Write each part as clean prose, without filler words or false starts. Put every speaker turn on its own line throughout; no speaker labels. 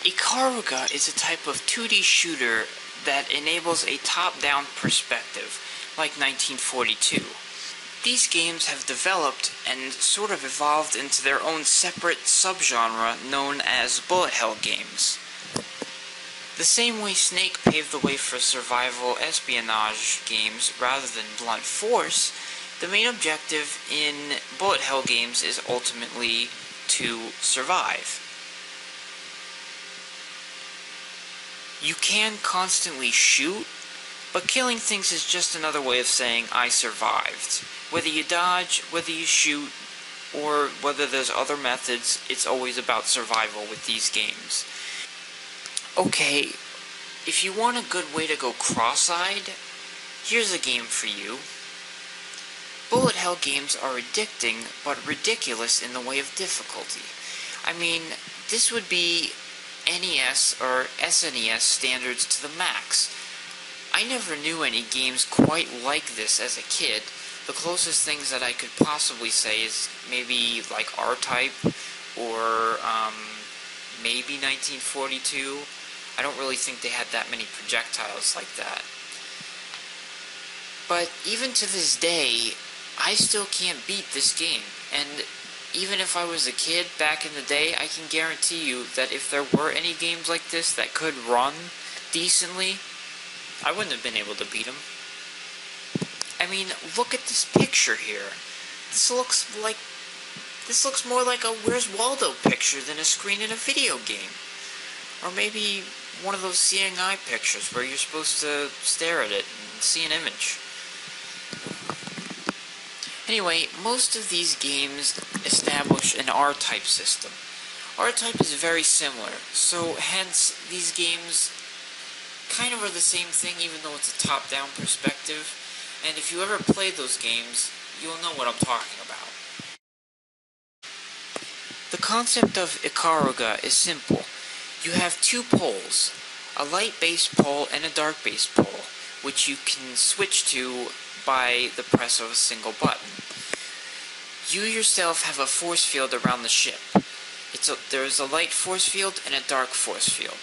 Ikaruga is a type of 2D shooter that enables a top-down perspective, like 1942. These games have developed and sort of evolved into their own separate subgenre known as bullet hell games. The same way Snake paved the way for survival espionage games rather than blunt force, the main objective in bullet hell games is ultimately to survive. You can constantly shoot, but killing things is just another way of saying I survived. Whether you dodge, whether you shoot, or whether there's other methods, it's always about survival with these games. Okay, if you want a good way to go cross-eyed, here's a game for you. Bullet hell games are addicting, but ridiculous in the way of difficulty. I mean, this would be NES or SNES standards to the max. I never knew any games quite like this as a kid. The closest things that I could possibly say is maybe like R-Type or maybe 1942. I don't really think they had that many projectiles like that. But even to this day, I still can't beat this game, and even if I was a kid back in the day, I can guarantee you that if there were any games like this that could run decently, I wouldn't have been able to beat them. I mean, look at this picture here. This looks more like a Where's Waldo picture than a screen in a video game. Or maybe one of those seeing eye pictures where you're supposed to stare at it and see an image. Anyway, most of these games establish an R-Type system. R-Type is very similar, so hence these games kind of are the same thing even though it's a top-down perspective, and if you ever play those games, you'll know what I'm talking about. The concept of Ikaruga is simple. You have two poles, a light-based pole and a dark-based pole, which you can switch to by the press of a single button. You yourself have a force field around the ship. There is a light force field and a dark force field.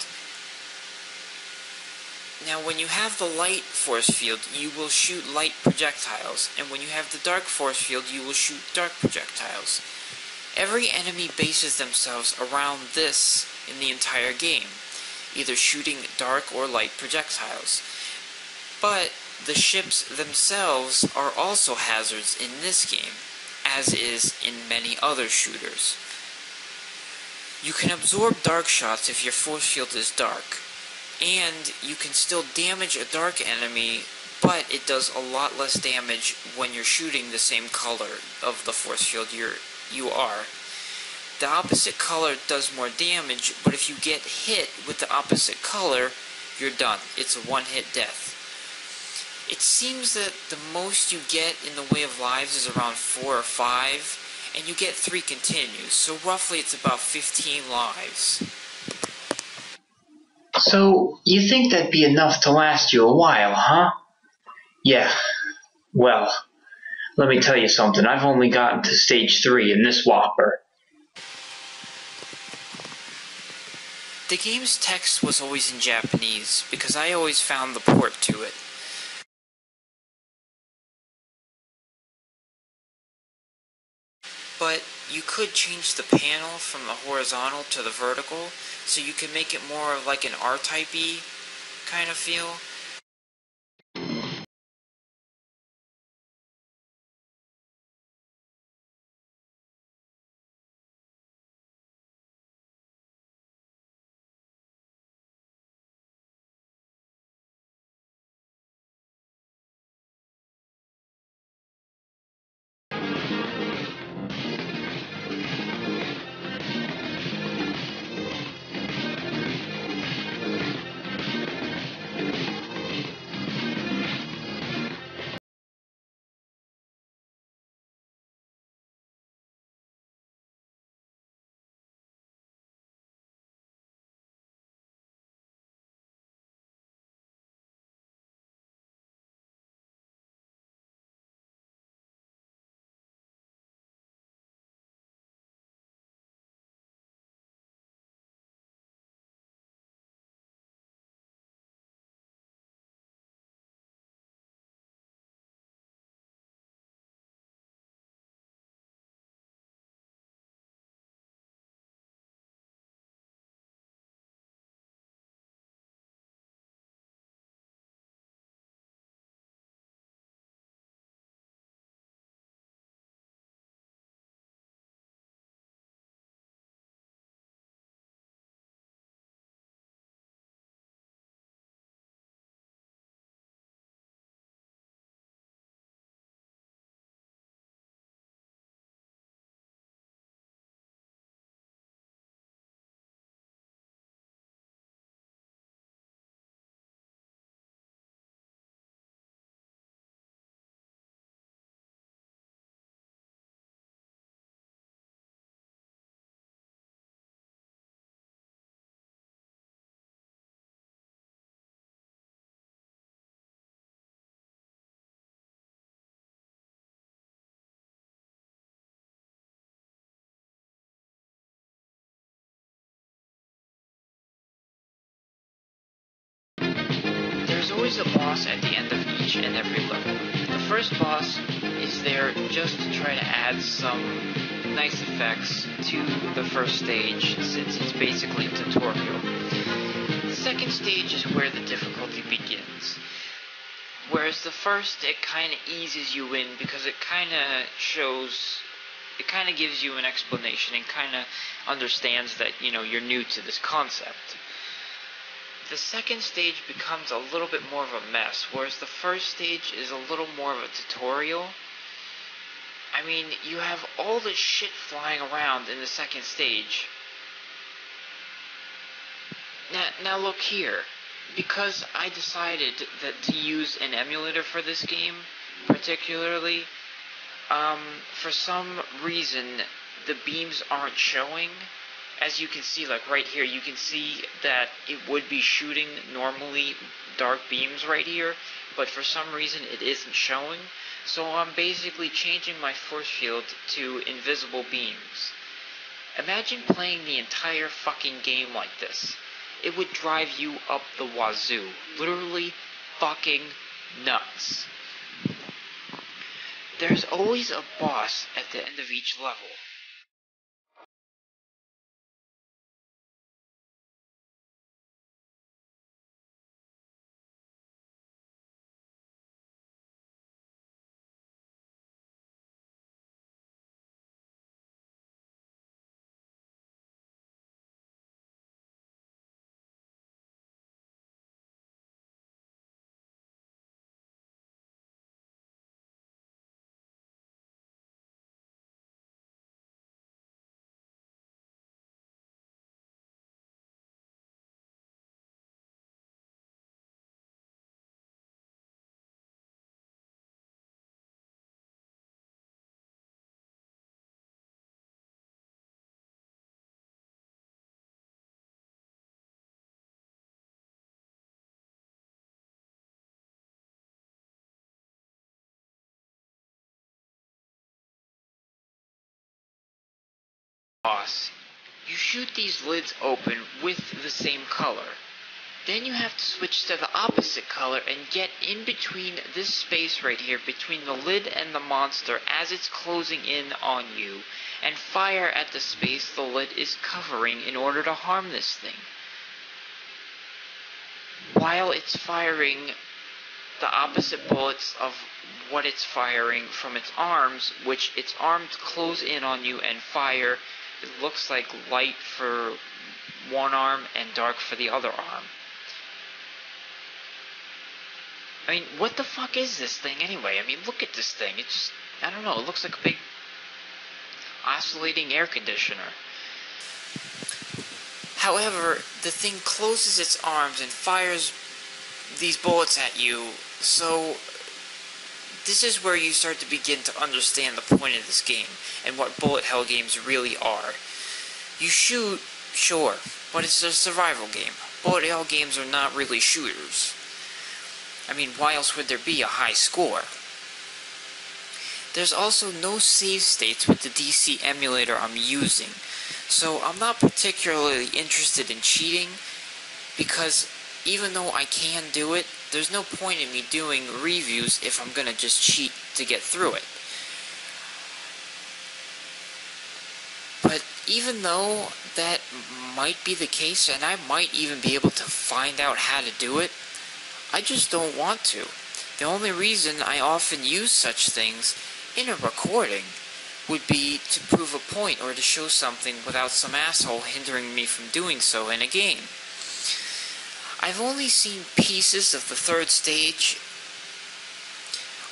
Now, when you have the light force field, you will shoot light projectiles, and when you have the dark force field, you will shoot dark projectiles. Every enemy bases themselves around this in the entire game, either shooting dark or light projectiles. But the ships themselves are also hazards in this game, as is in many other shooters. You can absorb dark shots if your force field is dark, and you can still damage a dark enemy, but it does a lot less damage when you're shooting the same color of the force field you are. The opposite color does more damage, but if you get hit with the opposite color, you're done. It's a one-hit death. It seems that the most you get in the way of lives is around 4 or 5, and you get 3 continues, so roughly it's about 15 lives.
So, you think that'd be enough to last you a while, huh? Yeah. Well, let me tell you something. I've only gotten to stage 3 in this whopper.
The game's text was always in Japanese, because I always found the port to it. But you could change the panel from the horizontal to the vertical, so you can make it more like an R-Type-y kind of feel. always a boss at the end of each and every level. The first boss is there just to try to add some nice effects to the first stage, since it's basically a tutorial. The second stage is where the difficulty begins. Whereas the first, it kind of eases you in because it kind of gives you an explanation and kind of understands that, you're new to this concept. The second stage becomes a little bit more of a mess, whereas the first stage is a little more of a tutorial. I mean, you have all this shit flying around in the second stage. Now look here. Because I decided that to use an emulator for this game, particularly, for some reason, the beams aren't showing. As you can see, like right here, you can see that it would be shooting normally dark beams right here, but for some reason it isn't showing. So I'm basically changing my force field to invisible beams. Imagine playing the entire fucking game like this. It would drive you up the wazoo. Literally fucking nuts. There's always a boss at the end of each level. Boss. You shoot these lids open with the same color. Then you have to switch to the opposite color and get in between this space right here, between the lid and the monster as it's closing in on you, and fire at the space the lid is covering in order to harm this thing. While it's firing the opposite bullets of what it's firing from its arms, which its arms close in on you and fire. It looks like light for one arm and dark for the other arm. I mean, what the fuck is this thing anyway? I mean, look at this thing. It just, I don't know, it looks like a big oscillating air conditioner. However, the thing closes its arms and fires these bullets at you, so this is where you start to begin to understand the point of this game, and what bullet hell games really are. You shoot, sure, but it's a survival game. Bullet hell games are not really shooters. I mean, why else would there be a high score? There's also no save states with the DC emulator I'm using, so I'm not particularly interested in cheating, because even though I can do it, there's no point in me doing reviews if I'm gonna just cheat to get through it. But even though that might be the case, and I might even be able to find out how to do it, I just don't want to. The only reason I often use such things in a recording would be to prove a point or to show something without some asshole hindering me from doing so in a game. I've only seen pieces of the third stage.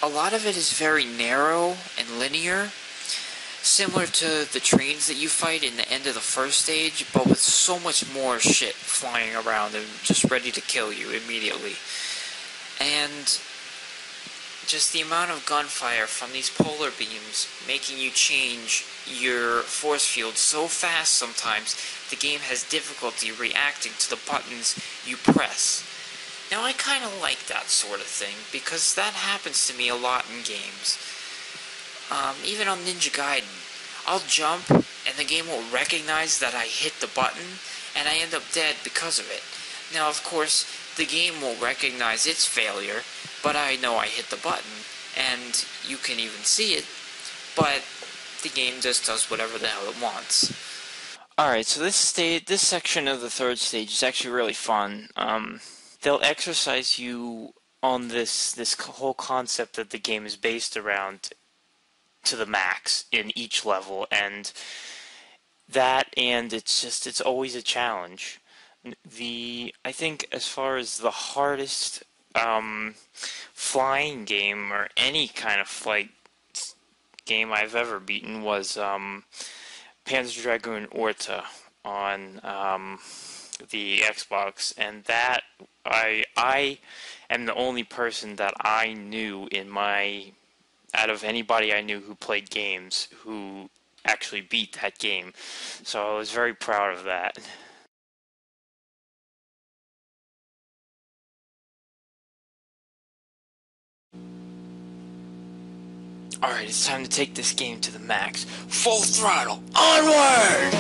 A lot of it is very narrow and linear, similar to the trains that you fight in the end of the first stage, but with so much more shit flying around and just ready to kill you immediately. And just the amount of gunfire from these polar beams making you change your force field so fast sometimes the game has difficulty reacting to the buttons you press. Now I kind of like that sort of thing, because that happens to me a lot in games. Even on Ninja Gaiden, I'll jump and the game will recognize that I hit the button and I end up dead because of it. Now, of course, the game will recognize its failure, but I know I hit the button, and you can even see it, but the game just does whatever the hell it wants. Alright, so this section of the third stage is actually really fun. They'll exercise you on this whole concept that the game is based around to the max in each level, and it's always a challenge. I think as far as the hardest flying game or any kind of flight game I've ever beaten was Panzer Dragoon Orta on the Xbox, and that I am the only person that I knew out of anybody I knew who played games who actually beat that game. So I was very proud of that. Alright, it's time to take this game to the max. Full throttle, onward!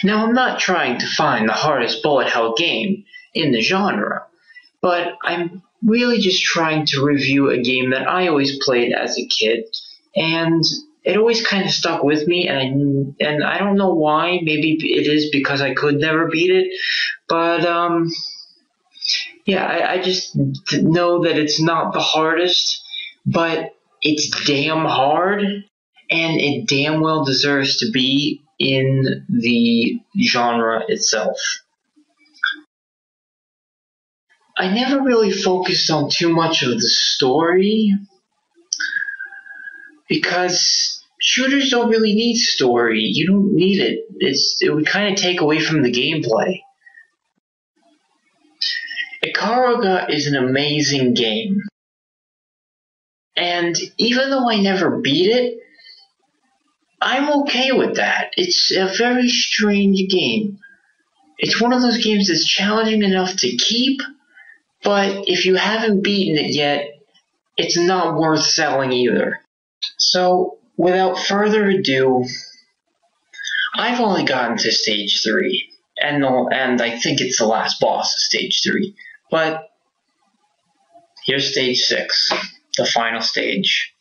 Now, I'm not trying to find the hardest bullet hell game in the genre, but I'm really just trying to review a game that I always played as a kid, and it always kind of stuck with me, and I don't know why. Maybe it is because I could never beat it, but yeah, I just know that it's not the hardest, but it's damn hard, and it damn well deserves to be in the genre itself. I never really focused on too much of the story because shooters don't really need story. You don't need it. It would kind of take away from the gameplay. Ikaruga is an amazing game. And even though I never beat it, I'm okay with that. It's a very strange game. It's one of those games that's challenging enough to keep, but if you haven't beaten it yet, it's not worth selling either. So, without further ado, I've only gotten to stage 3, and I think it's the last boss of stage 3. But here's stage 6, the final stage.